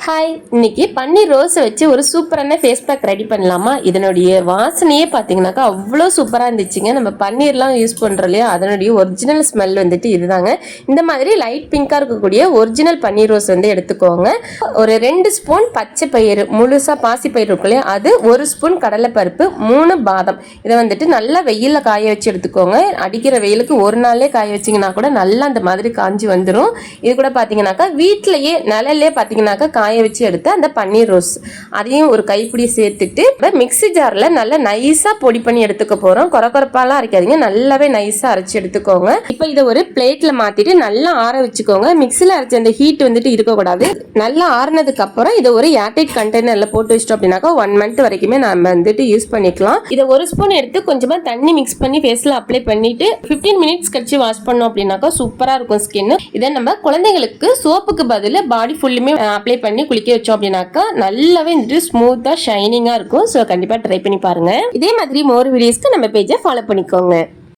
Hi, இன்னைக்கு பன்னீர் ரோஸை வச்சு ஒரு சூப்பரான ஃபேஸ் பேக் ரெடி பண்ணலாமா? இதனுடைய வாசனையே பார்த்தீங்கன்னாக்கா அவ்வளோ சூப்பராக இருந்துச்சுங்க. நம்ம பன்னீர்லாம் யூஸ் பண்ணுறோம் இல்லையா, அதனுடைய ஒரிஜினல் ஸ்மெல் வந்துட்டு இதுதாங்க. இந்த மாதிரி லைட் பிங்காக இருக்கக்கூடிய ஒரிஜினல் பன்னீர் ரோஸ் வந்து எடுத்துக்கோங்க. ஒரு 2 ஸ்பூன் பச்சை பயிறு, முழுசாக பாசி பயிர் இருக்கும் இல்லையா, அது 1 ஸ்பூன் கடலைப்பருப்பு, 3 பாதாம். இதை வந்துட்டு நல்லா வெயிலில் காய வச்சு எடுத்துக்கோங்க. அடிக்கிற வெயிலுக்கு ஒரு நாளே காய வச்சிங்கன்னா கூட நல்லா அந்த மாதிரி காஞ்சி வந்துடும். இது கூட பார்த்தீங்கன்னாக்கா வீட்டிலேயே நிழல்லே பார்த்தீங்கன்னாக்கா காய வச்சு எடுத்து அந்த பன்னீர் ரோஸ் அதையும் ஒரு கைப்பிடி சேர்த்துட்டு மிக்ஸி ஜார்ல நல்லா நைஸா பொடி பண்ணி எடுத்துக்க போறோம். கொரகொரப்பாலாம் அரைக்காதீங்க, நல்லாவே நைஸா அரைச்சு எடுத்துக்கோங்க. இப்போ இதை ஒரு பிளேட்ல மாத்திட்டு நல்லா ஆற வச்சுக்கோங்க. மிக்ஸில அரைச்ச அந்த ஹீட் வந்துட்டு இருக்கக்கூடாது. நல்லா ஆறுனதுக்கு அப்புறம் இதை ஒரு ஏர்டைட் கண்டெய்னர்ல போட்டு வச்சிட்டோம் அப்படின்னாக்கா 1 மந்த் வரைக்குமே நம்ம வந்துட்டு யூஸ் பண்ணிக்கலாம். இதை 1 ஸ்பூன் எடுத்து கொஞ்சமா தண்ணி மிக்ஸ் பண்ணி ஃபேஸ்ல அப்ளை பண்ணிட்டு 15 மினிட்ஸ் கழிச்சு வாஷ் பண்ணோம் அப்படின்னாக்கா சூப்பரா இருக்கும் ஸ்கின். இதை நம்ம குழந்தைங்களுக்கு சோப்புக்கு பதில் பாடி ஃபுல்லுமே அப்ளை பண்ணி குளிக்க வச்சோம் அப்படின்னாக்கா நல்லாவே வந்துட்டு ஸ்மூத்தா ஷைனிங்கா இருக்கும். ஸோ கண்டிப்பா ட்ரை பண்ணி பாருங்க. இதே மாதிரி மோர் வீடியோஸ்க்கு நம்ம பேஜை ஃபாலோ பண்ணிக்கோங்க.